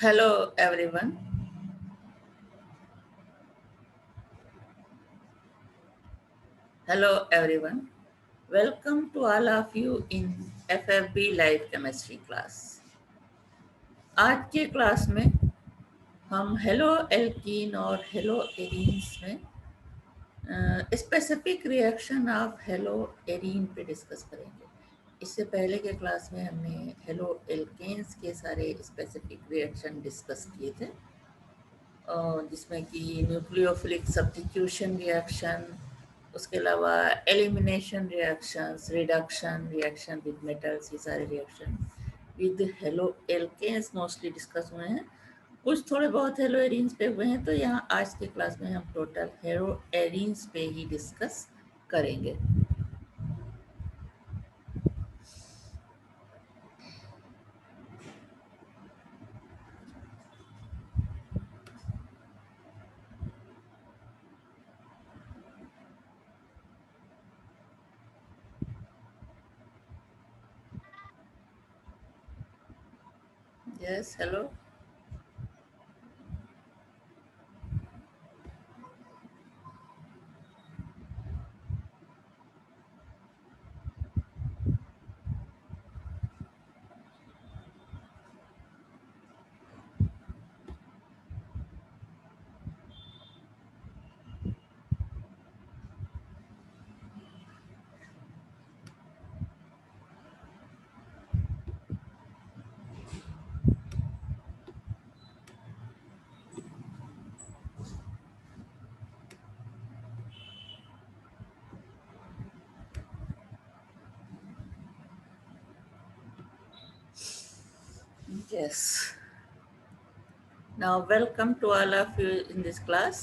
Hello everyone. Hello everyone. Welcome to all of you in FFB Live Chemistry class. आज के class में हम hello alkene और hello arenes में specific reaction of hello arene पे discuss करेंगे। इससे पहले के क्लास में हमने हेलो एल्केन्स के सारे स्पेसिफिक रिएक्शन डिस्कस किए थे, जिसमें कि न्यूक्लियोफिलिक सब्स्टिट्यूशन रिएक्शन, उसके अलावा elimination reactions, reduction reaction with metals, ये सारे reaction with haloalkanes mostly discuss हुए हैं। कुछ थोड़े बहुत हेलो एरीन्स पे हुए हैं, तो यहाँ आज के क्लास में हम टोटल हेलो एरीन्स पे ही डिस्कस करेंगे। Yes, hello. Yes. Now welcome to all of you in this class.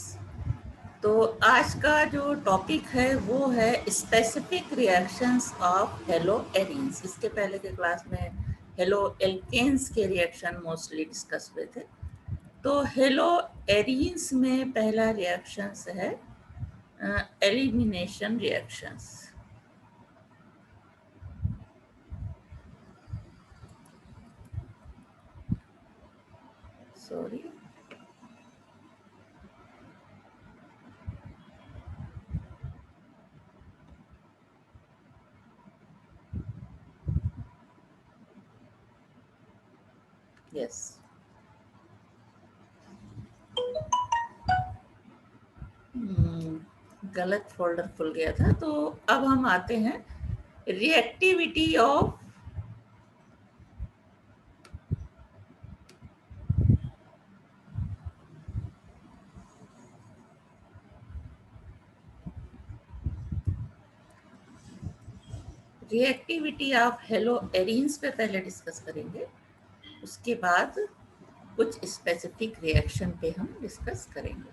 तो आज का जो टॉपिक है वो है specific reactions of hello arenes. इसके पहले के क्लास में हेलो एल्केन्स के रिएक्शन मोस्टली डिस्कस हुए थे। तो हेलो एरीन्स में पहला रिएक्शंस है एलिमिनेशन रिएक्शंस। सॉरी, यस, गलत फोल्डर खुल गया था। तो अब हम आते हैं रिएक्टिविटी ऑफ हेलो एरीन्स पे पहले डिस्कस करेंगे, उसके बाद कुछ स्पेसिफिक रिएक्शन पे हम डिस्कस करेंगे।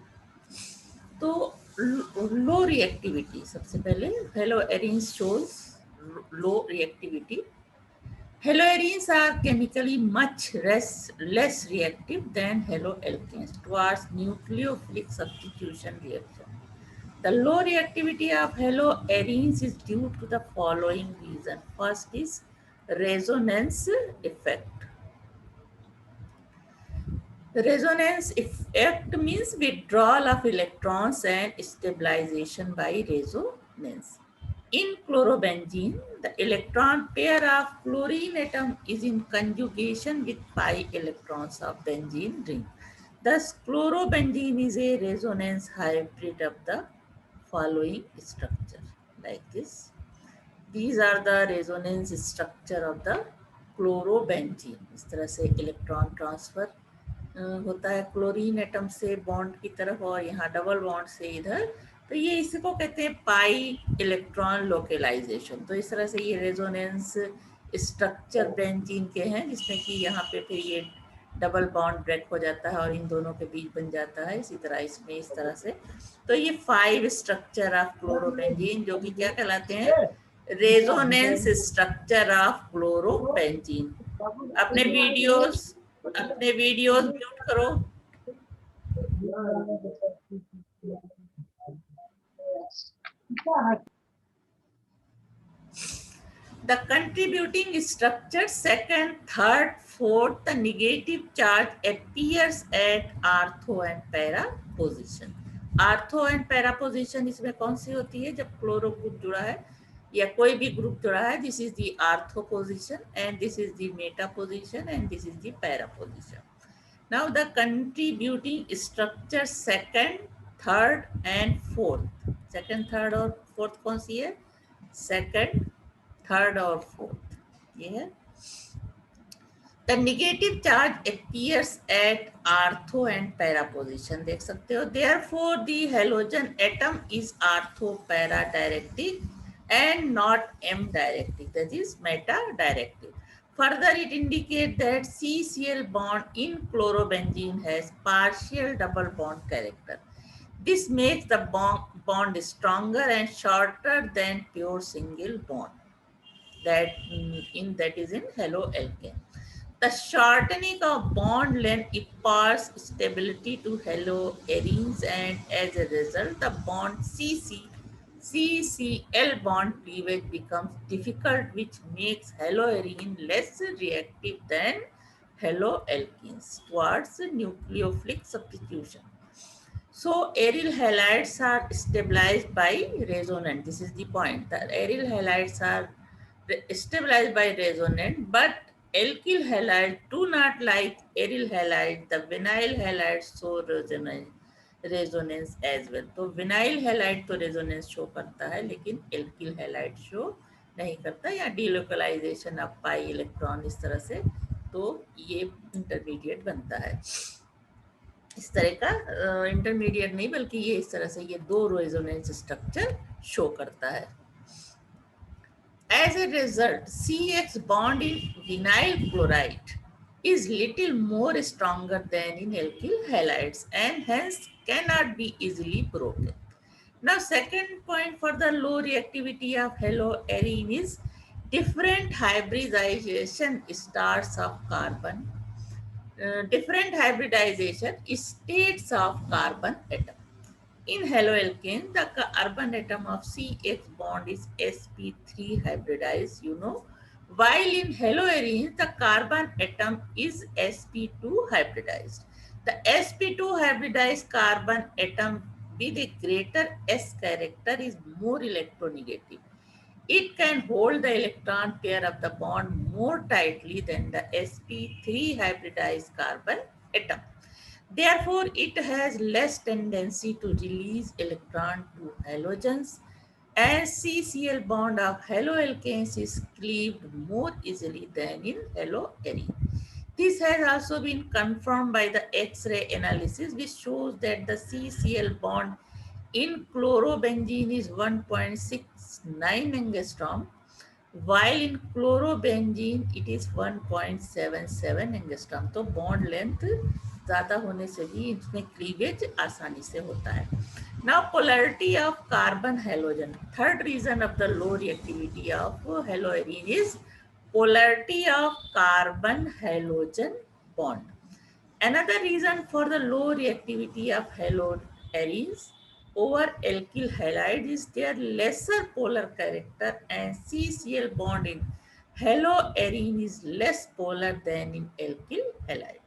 तो लो रिएक्टिविटी सबसे पहले, haloarenes shows low reactivity. Haloarenes are chemically much less reactive than halo alkanes towards nucleophilic substitution reaction. The low reactivity of haloarenes is due to the following reason. First is resonance effect. Resonance effect means withdrawal of electrons and stabilization by resonance. In chlorobenzene, the electron pair of chlorine atom is in conjugation with pi electrons of benzene ring. Thus, chlorobenzene is a resonance hybrid of the following structure, like this. These are the resonance structure of the chlorobenzene. इस तरह से electron transfer होता है chlorine atom से bond की तरफ, और यहाँ डबल बॉन्ड से इधर। तो ये इसको कहते हैं पाई इलेक्ट्रॉन लोकेलाइजेशन। तो इस तरह से ये रेजोनेंस स्ट्रक्चर बेंजीन के हैं, जिसमें कि यहाँ पे फिर ये डबल बॉन्ड ब्रेक हो जाता है और इन दोनों के बीच बन जाता है। इसी तरह इसमें इस तरह से, तो ये 5 स्ट्रक्चर ऑफ क्लोरोबेंजीन जो कि क्या कहलाते हैं, रेजोनेंस स्ट्रक्चर ऑफ क्लोरोबेंजीन। अपने वीडियोस म्यूट करो। The contributing structure second, third, fourth, the negative charge appears at ortho and para position. Ortho and para position इसमें कौन सी होती है? जब क्लोरो ग्रुप जुड़ा है या कोई भी ग्रुप जुड़ा है, this is the ortho position and this is the Meta position and this is the para position. Now the contributing structure second, third and fourth. Second, third और fourth कौन सी है? Second, third और fourth. ये है. The negative charge appears at ortho and para position. देख सकते हो. Therefore, the halogen atom is ortho para directing and not M directing. That is meta directing. Further, it indicates that CCl bond in chlorobenzene has partial double bond character. This makes the bond stronger and shorter than pure single bond. That is in haloalkane. The shortening of bond length imparts stability to haloarenes, and as a result, the bond CCl bond cleavage becomes difficult, which makes haloarene less reactive than haloalkenes towards nucleophilic substitution. So aryl halides are stabilized by resonance. This is the point. The aryl halides are stabilized by resonance, but alkyl halides do not like aryl halides. The vinyl halides show resonance as well. तो vinyl halide तो resonance show करता है, लेकिन alkyl halide show नहीं करता, या delocalization of pi electron इस तरह से, तो ये intermediate बनता है. इस तरह का इंटरमीडिएट नहीं, बल्कि ये इस तरह से ये दो रेजोनेंस स्ट्रक्चर शो करता है. As a result, CX bond in vinyl chloride is little more stronger than in alkyl halides and hence cannot be easily broken. Now, second point for the low reactivity of haloarene is different hybridization stars of carbon. Different hybridization states of carbon atom. In haloalkane, the carbon atom of CX bond is sp3 hybridized, while in haloarene, the carbon atom is sp2 hybridized. The sp2 hybridized carbon atom with a greater s character is more electronegative. It can hold the electron pair of the bond more tightly than the sp3 hybridized carbon atom. Therefore, it has less tendency to release electron to halogens, as CCl bond of haloalkanes is cleaved more easily than in haloarene. This has also been confirmed by the X-ray analysis, which shows that the CCl bond in chlorobenzene is 1.69 angstrom, while in chlorobenzene it is 1.77 angstrom. तो bond length ज़्यादा होने से भी इसमें cleavage आसानी से होता है. Now, polarity of carbon halogen. Third reason of the low reactivity of haloarene is polarity of carbon halogen bond. Another reason for the low reactivity of haloarenes over alkyl halide is their lesser polar character, and CCl bond in haloarene is less polar than in alkyl halide.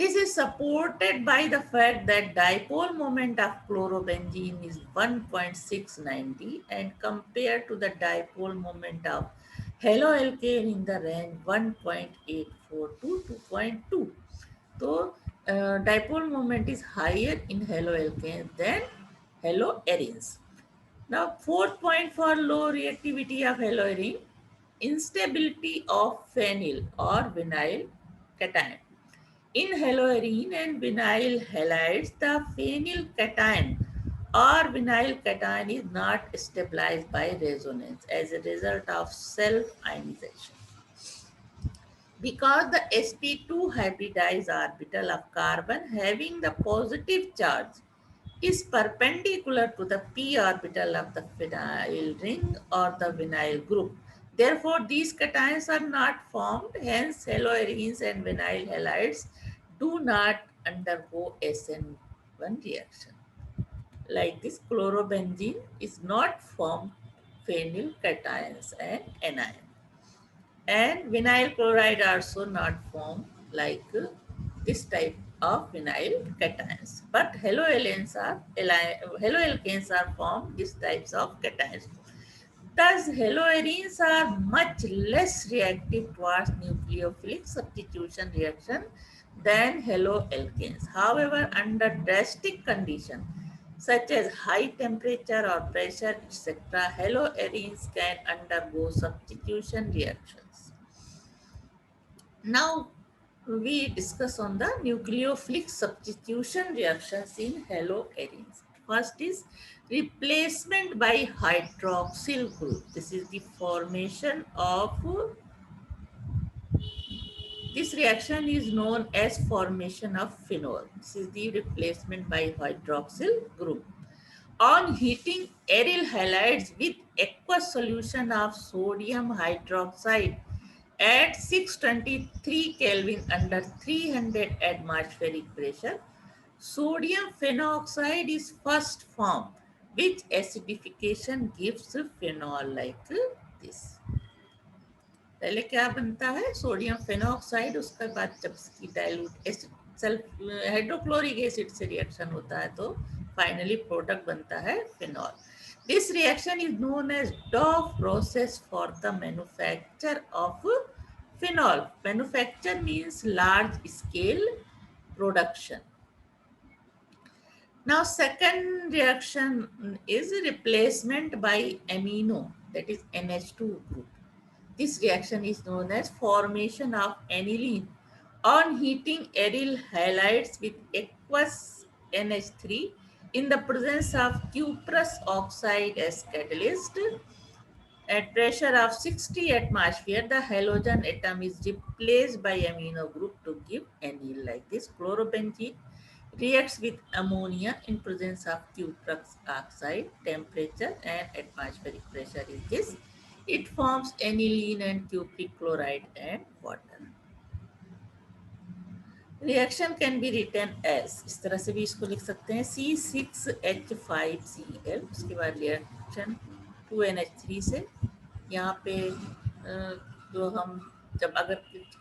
This is supported by the fact that dipole moment of chlorobenzene is 1.690 and compared to the dipole moment of haloalkane in the range 1.84 to 2.2. So, dipole moment is higher in haloalkane than haloarenes. Now, fourth point for low reactivity of haloarene, instability of phenyl or vinyl cation. In haloarene and vinyl halides, the phenyl cation or vinyl cation is not stabilized by resonance as a result of self-ionization. Because the sp2 hybridized orbital of carbon having the positive charge is perpendicular to the p orbital of the phenyl ring or the vinyl group. Therefore, these cations are not formed, hence haloarenes and vinyl halides do not undergo SN1 reaction. Like this, chlorobenzene is not formed phenyl cations and anion. And vinyl chloride also not formed like this type of vinyl cations. But haloalkanes are formed these types of cations. Thus, haloarenes are much less reactive towards nucleophilic substitution reaction than haloalkanes. However, under drastic conditions such as high temperature or pressure, etc., haloarenes can undergo substitution reactions. Now, we discuss on the nucleophilic substitution reactions in haloarenes. First is replacement by hydroxyl group. This is the formation of, this reaction is known as formation of phenol. This is the replacement by hydroxyl group. On heating aryl halides with aqueous solution of sodium hydroxide at 623 Kelvin under 300 atmospheric pressure, sodium phenoxide is first formed, which acidification gives phenol like this. पहले क्या बनता है sodium phenoxide, उसके बाद जब इसकी dilute सेल्फ hydrochloric acid से रिएक्शन होता है तो फाइनली प्रोडक्ट बनता है phenol. This reaction is known as Dow's process for the manufacture of phenol. Manufacture means large scale production. Now second reaction is replacement by amino, that is NH2 group. This reaction is known as formation of aniline on heating aryl halides with aqueous NH3 in the presence of cuprous oxide as catalyst. At pressure of 60 atmosphere, the halogen atom is replaced by amino group to give anil like this. Chlorobenzene reacts with ammonia in presence of cuprous oxide. Temperature and atmospheric pressure is this. It forms aniline and cupric chloride and water. Reaction can be written as, इस तरह से भी इसको लिख सकते हैं, C6H5Cl. उसके बाद रिएक्शन 2NH3 से. यहाँ पे जो हम जब अगर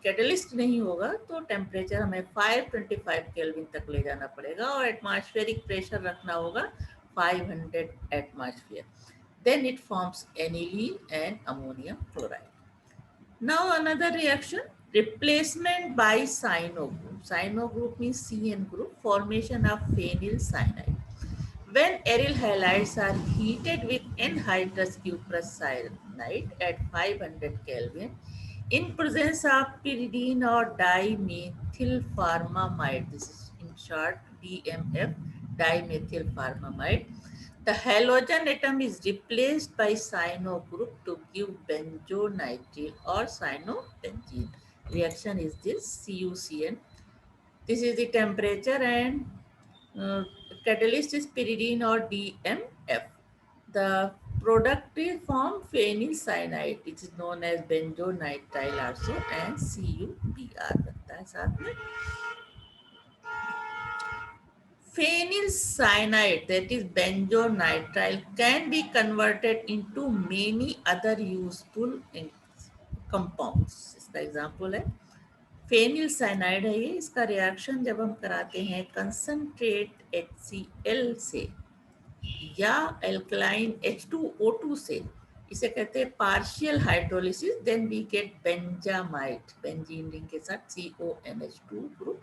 कैटलिस्ट नहीं होगा तो टेम्परेचर हमें 525 केल्विन तक ले जाना पड़ेगा और एटमॉस्फेरिक प्रेशर रखना होगा 500 atmosphere. Then it forms aniline and ammonium chloride. Now another reaction, replacement by cyano group. Cyano group means CN group, formation of phenyl cyanide. When aryl halides are heated with anhydrous cuprous cyanide at 500 Kelvin, in presence of pyridine or dimethylformamide, this is in short DMF, dimethylformamide, the halogen atom is replaced by cyano group to give benzonitrile or cyanobenzene. Reaction is this, CuCN. This is the temperature and catalyst is pyridine or DMF. The product is formed phenyl cyanide, which is known as benzonitrile also, and CuBr बनता है साथ में. Phenyl cyanide, that is benzonitrile, can be converted into many other useful compounds. इसका example है phenyl cyanide है ये. इसका reaction जब हम कराते हैं कंसंट्रेट HCl से या एल्कलाइन H2O2 से, इसे कहते हैं partial hydrolysis. Then we get benzamide, benzene ring के साथ CONH2 ग्रुप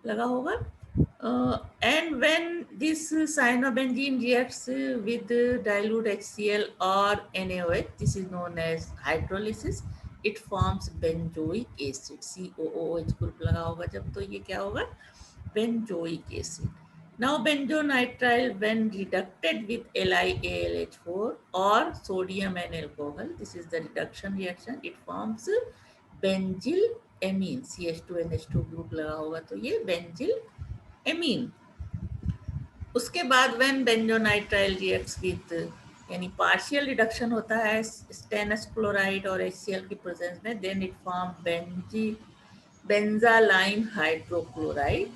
लगा होगा. And when this cyanobenzene reacts with dilute HCl or NaOH, this is known as hydrolysis. It forms benzoic acid. COOH group लगा होगा जब, तो ये क्या होगा, benzoic acid. Now benzonitrile when reducted with LiAlH4 or sodium and alcohol, this is the reduction reaction. It forms benzyl amine. CH2NH2 group लगा होगा तो ये benzyl amine. उसके बाद when benzonitrile reacts with, यानी पार्शियल रिडक्शन होता है stannous chloride और HCl की प्रेजेंस में, then it form benzaline hydrochloride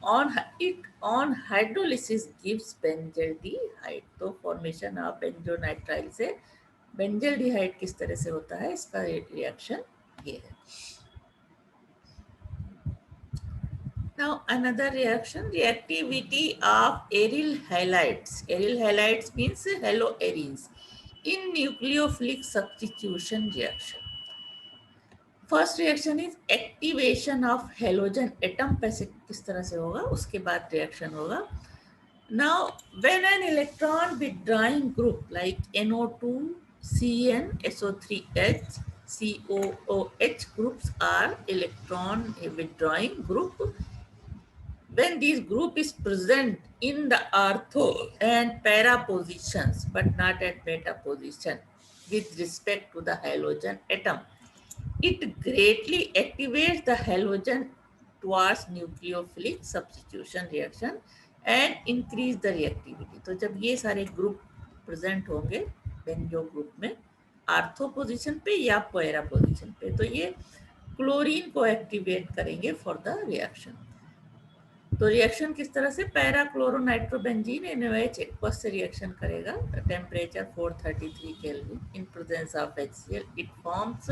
on hydrolysis gives benzaldehyde. तो फॉर्मेशन ऑफ बेंजोनाइट्राइल से बेंजल्डिहाइड किस तरह से होता है, इसका रिएक्शन ये है. Now another reaction, reactivity of aryl halides. Aryl halides means haloarenes in nucleophilic substitution reaction. First reaction is activation of halogen atom. पैसे किस तरह से होगा, उसके बाद रिएक्शन होगा. Now when an electron withdrawing group like NO2, CN, SO3H, COOH groups are electron withdrawing group. When this group is present in the ortho and para positions but not at meta position with respect to the halogen atom, it greatly activates the halogen towards nucleophilic substitution reaction and increase the reactivity. तो जब ये सारे group present होंगे banjo group में ortho position पे या para position पे, तो ये क्लोरीन को एक्टिवेट करेंगे फॉर द रिएक्शन. तो रिएक्शन किस तरह से, पैरा क्लोरोनाइट्रोबेंजीन NaOH एक्वस से रिएक्शन करेगा. Temperature 433 kelvin in presence of HCl. It forms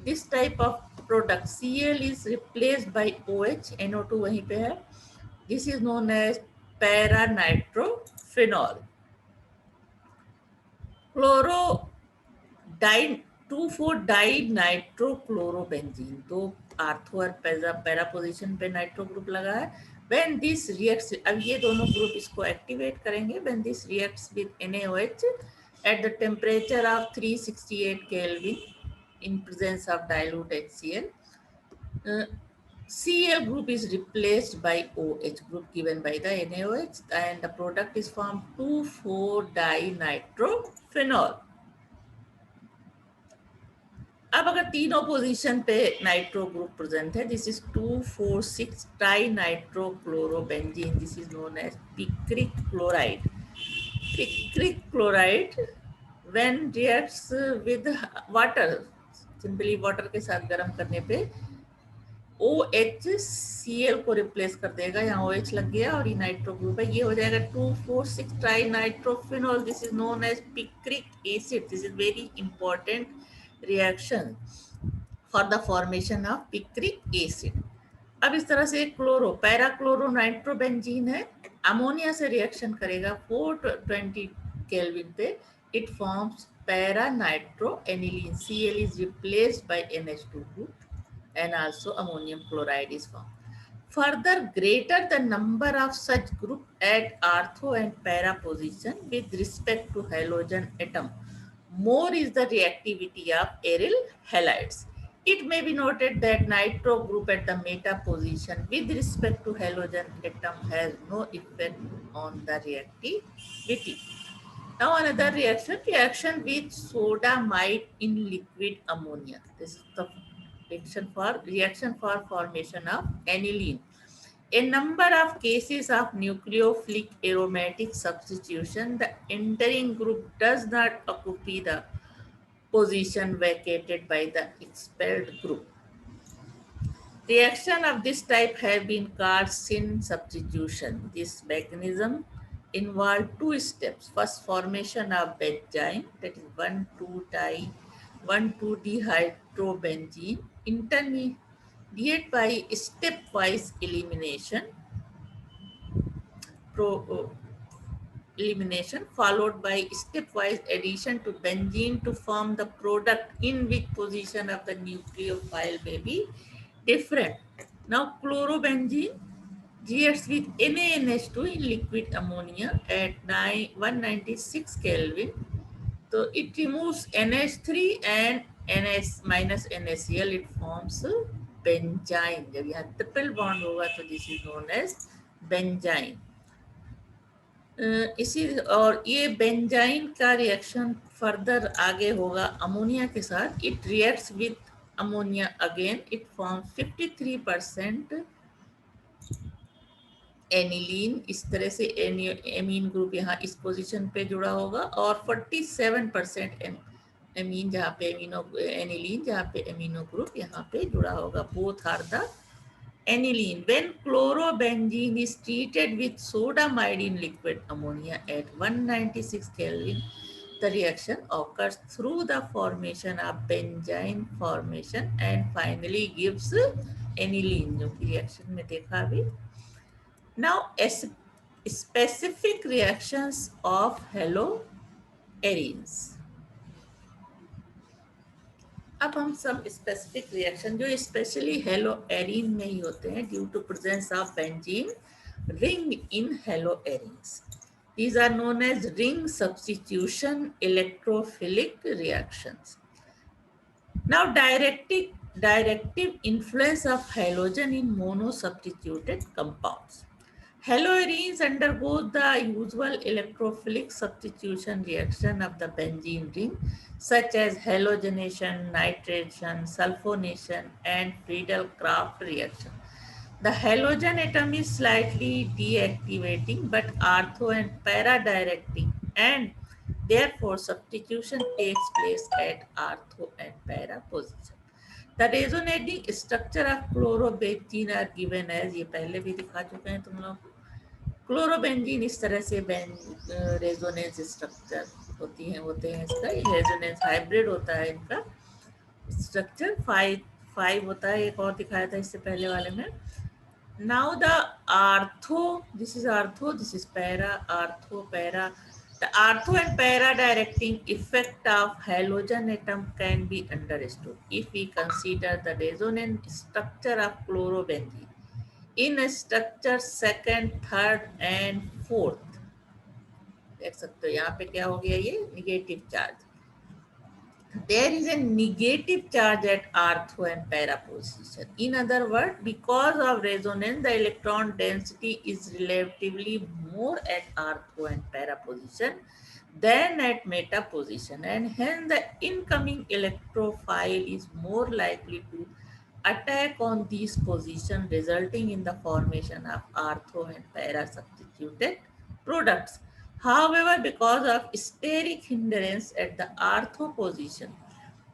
this type of product. Cl is replaced by OH, NO2 वहीं पे है. This is known as para-nitrophenol. Chloro-di 2,4-dinitrochlorobenzene. तो आर्थो और पैरा पोजीशन पे nitro group लगा है. When this reacts, अब ये दोनों ग्रुप इसको एक्टिवेट करेंगे. When this reacts with NaOH at the temperature of 368 Kelvin in presence of dilute HCl, Cl group is replaced by OH group given by the NaOH and the product is formed 2,4-dinitrophenol. अब अगर तीनों position पे nitro group present है, this is two four six trinitrochlorobenzene. This is known as picric chloride. Picric chloride when reacts with water, simply water के साथ गर्म करने पे OH Cl को रिप्लेस कर देगा. यहाँ OH लग गया और ये नाइट्रो ग्रुप है, ये हो जाएगा two four six trinitrophenol. This is known as picric acid. This is very important reaction for the formation of picric acid. अब इस तरह से क्लोरो पैरा क्लोरोनाइट्रोबेंजीन है, अमोनिया से रिएक्शन करेगा 420 केल्विन पे. It forms para nitroaniline. Cl is replaced by NH2 group and also ammonium chloride is formed. Further, greater the number of such group at ortho and para position with respect to halogen atom, more is the reactivity of aryl halides. It may be noted that nitro group at the meta position with respect to halogen atom has no effect on the reactivity. Now another reaction with sodamide in liquid ammonia. This is the reaction for formation of aniline. A number of cases of nucleophilic aromatic substitution, the entering group does not occupy the position vacated by the expelled group. Reaction of this type have been called syn substitution. This mechanism involve two steps. First, formation of benzene, that is 1,2-dihydrobenzene, intermediate by stepwise elimination, followed by stepwise addition to benzene to form the product, in which position of the nucleophile may be different. Now, chlorobenzene reacts with NaNH2 in liquid ammonia at 196 Kelvin. So it removes NH3 and NS minus NaCl. It forms benzene. जब यहाँ triple bond होगा तो this is known as benzyne. इसी और ये benzene का reaction further आगे होगा अमोनिया के साथ. It reacts with ammonia again. It forms 53% aniline. इस तरह से एमीन ग्रुप यहाँ इस पोजीशन पे जुड़ा होगा और 47% एमीन जहाँ पे एनिलीन जहाँ पे एमिनो ग्रुप यहाँ पे जुड़ा होगा. Both are the aniline. When chlorobenzene is treated with sodamide in liquid ammonia at 196 Kelvin, the reaction occurs through the formation of benzene formation and finally gives aniline, जो कि reaction में देखा अभी. Now, specific reactions of haloarenes. अब हम सब specific reaction जो specially haloarene में ही होते हैं due to presence of benzene ring in haloarenes. These are known as ring substitution electrophilic reactions. Now, directive influence of halogen in monosubstituted compounds. Haloarenes undergo the usual electrophilic substitution reaction of the benzene ring, such as halogenation, nitration, sulfonation, and Friedel-Crafts reaction. The halogen atom is slightly deactivating but ortho and para directing, and therefore substitution takes place at ortho and para position. The resonating structure of chlorobenzene are given as, ये पहले भी दिखा चुके हैं तुम लोग. Chlorobenzene इस तरह से रेजोनेंस स्ट्रक्चर होते हैं इसका. रेजोनेंस हाइब्रिड होता है इनका स्ट्रक्चर. फाइव होता है, एक और दिखाया था इससे पहले वाले में. Now the ortho, this is ortho, this is para, ortho para. The ortho and para directing effect of halogen atom can be understood if we consider the resonant structure of chlorobenzene in structure second, third and fourth. देख सकते हो यहाँ पे क्या हो गया, ये negative charge. There is a negative charge at ortho and para position. In other words, because of resonance, the electron density is relatively more at ortho and para position than at meta position, and hence the incoming electrophile is more likely to attack on these positions, resulting in the formation of ortho and para substituted products. However, because of steric hindrance at the ortho position,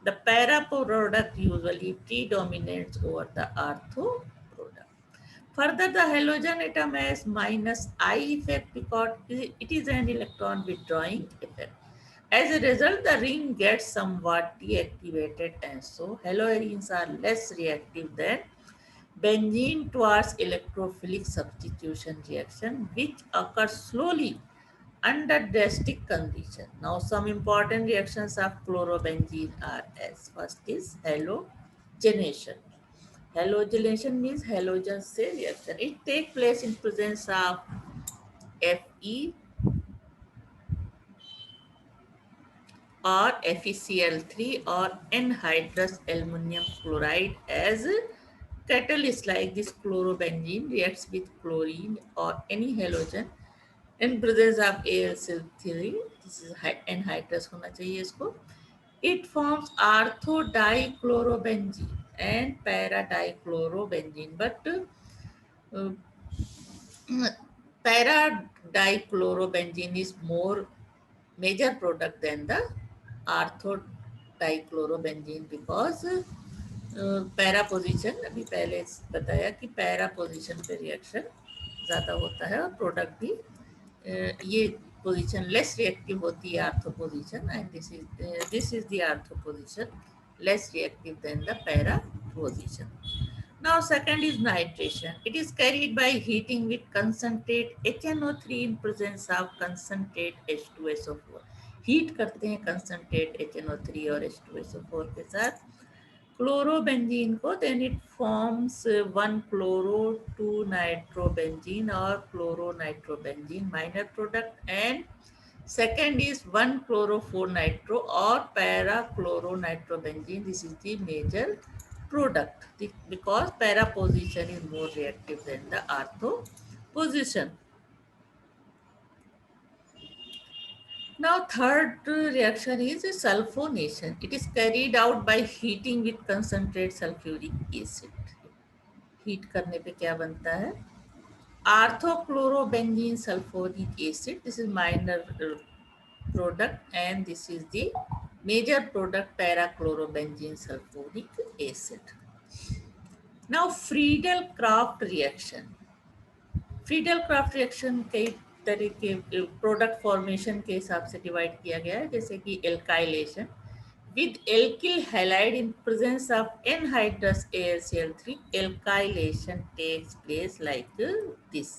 the para product usually predominates over the ortho product. Further, the halogen atom has minus I effect because it is an electron withdrawing effect. As a result, the ring gets somewhat deactivated, and so haloarenes are less reactive than benzene towards electrophilic substitution reaction, which occurs slowly under drastic condition. Now, some important reactions of chlorobenzene are as. First is halogenation. Halogenation means halogen से reaction. It takes place in presence of Fe or FeCl3 or anhydrous aluminum chloride as catalyst. Like this chlorobenzene reacts with chlorine or any halogen in presence of AlCl3. This is anhydrous होना चाहिए इसको. It forms orthodichlorobenzene and para-dichlorobenzene, but para-dichlorobenzene is more major product than the orthodichlorobenzene because para position, अभी पहले बताया कि para position पे reaction ज़्यादा होता है और प्रोडक्ट भी ये position less reactive होती है ortho position, and this is the ortho position less reactive than the para position. Now second is nitration. It is carried by heating with concentrate HNO3 in presence of concentrate H2SO4. Heat करते हैं concentrate HNO3 और H2SO4 के साथ chlorobenzene को, then it forms 1-chloro 2-nitrobenzene or chloronitrobenzene minor product, and second is 1-chloro 4-nitro or para-chloronitrobenzene. This is the major product because para position is more reactive than the ortho position. Now third reaction is sulfonation. It is carried out by heating with concentrate sulfuric acid. Heat करने पे क्या बनता है? Orthochlorobenzene sulfuric acid. This is minor product, and this is the major product, para-chlorobenzene sulfuric acid. Now Friedel craft reaction, Friedel craft reaction कई तरह के product formation के हिसाब से डिवाइड किया गया है, जैसे कि alkylation with alkyl halide in presence of anhydrous AlCl3 alkylation takes place like this.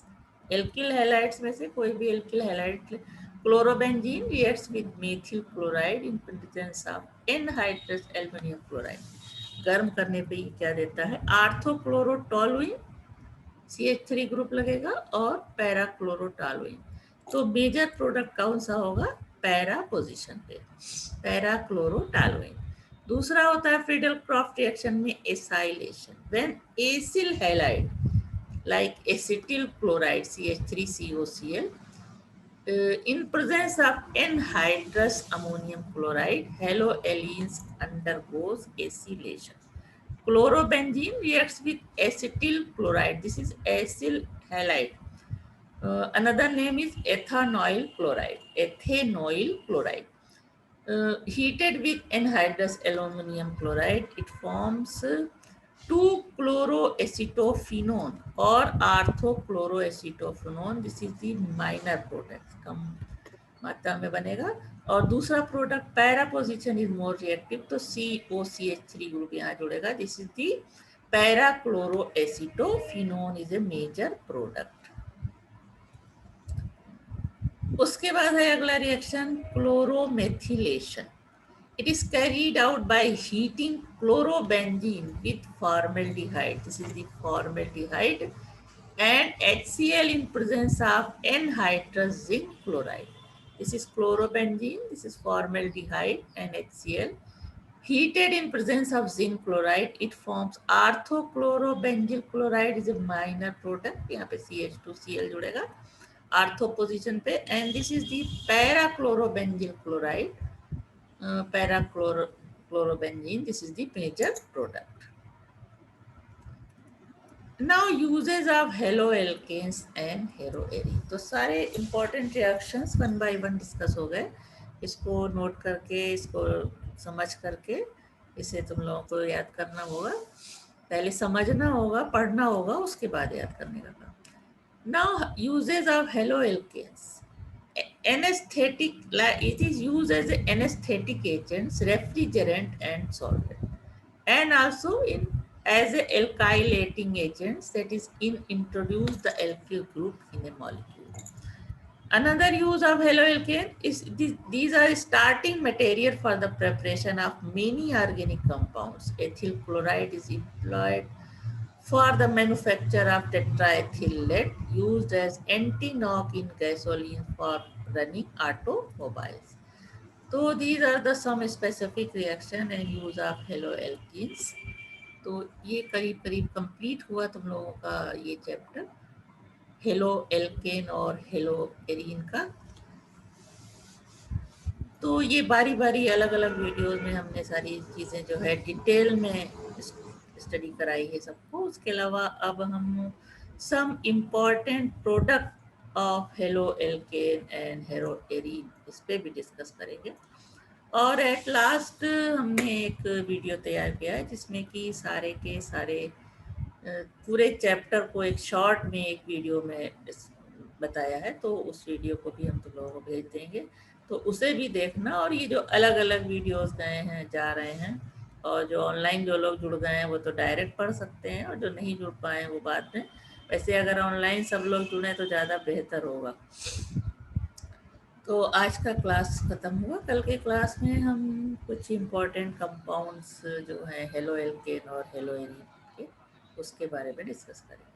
Alkyl halides में से कोई भी alkyl halide chlorobenzene reacts with methyl chloride in presence of anhydrous aluminum chloride. गर्म करने पे ये क्या देता है, आर्थोक्लोरोटोलुइन CH3 ग्रुप लगेगा और पैराक्लोरोटोलुइन। तो मेजर प्रोडक्ट कौन सा होगा, पैरा पोजीशन पे, पैराक्लोरोटोलुइन। दूसरा होता है फ्रीडल क्राफ्ट रिएक्शन में acylation, when acyl halide like acetyl chloride CH3COCl in presence of anhydrous ammonium chloride haloallenes undergoes acylation. Chlorobenzene reacts with acetyl chloride. This is acyl halide. Another name is ethanoyl chloride. Ethanoyl chloride. Heated with anhydrous aluminum chloride, it forms 2-chloroacetophenone or orthochloroacetophenone. This is the minor product, कम मात्रा में बनेगा। और दूसरा product para position is more reactive, तो COCH3 group यहाँ जुड़ेगा। This is the parachloroacetophenone is a major product. उसके बाद है अगला reaction chloromethylation. It is carried out by heating chlorobenzene with formaldehyde. This is the formaldehyde and HCl in presence of anhydrous zinc chloride. This is chlorobenzene, this is formaldehyde and HCl. Heated in presence of zinc chloride, it forms orthochlorobenzyl chloride is a minor product. यहाँ पे CH2Cl जुड़ेगा ortho position पे, and this is the parachlorobenzyl chloride. Parachlorobenzene, this is the major product. Now uses of haloalkanes and heroarine. तो सारे important reactions one by one discuss हो गए। इसको note करके, इसको समझ करके इसे तुम लोगों को याद करना होगा। पहले समझना होगा, पढ़ना होगा, उसके बाद याद करने का काम। Now uses of haloalkanes. Anesthetic, it is used as an anesthetic agents, refrigerant and solvent, and also as a alkylating agents, that is introduce the alkyl group in a molecule. Another use of haloalkane is these are starting material for the preparation of many organic compounds. Ethyl chloride is employed for the manufacture of tetraethyl lead, used as anti-knock in gasoline for running automobiles. So these are the some specific reaction and use of haloalkenes. तो ये करीब करीब complete हुआ तुम लोगों का ये chapter haloalkane और हेलोएरीन का। तो ये बारी बारी अलग अलग वीडियोस में हमने सारी चीज़ें जो है डिटेल में स्टडी कराई है सबको। उसके अलावा अब हम some important product of haloalkane and haloarene इस पे भी डिस्कस करेंगे। और एट लास्ट हमने एक वीडियो तैयार किया है जिसमें कि सारे के सारे पूरे चैप्टर को एक शॉर्ट में एक वीडियो में बताया है, तो उस वीडियो को भी हम तुम लोगों को भेज देंगे, तो उसे भी देखना। और ये जो अलग अलग वीडियोस गए हैं, जा रहे हैं, और जो ऑनलाइन जो लोग जुड़ गए हैं वो तो डायरेक्ट पढ़ सकते हैं, और जो नहीं जुड़ पाए वो बाद में। वैसे अगर ऑनलाइन सब लोग जुड़े तो ज़्यादा बेहतर होगा। तो आज का क्लास ख़त्म हुआ। कल के क्लास में हम कुछ इम्पोर्टेंट कंपाउंड्स जो हैं हेलोएल्केन और हेलोएरीन के, उसके बारे में डिस्कस करेंगे।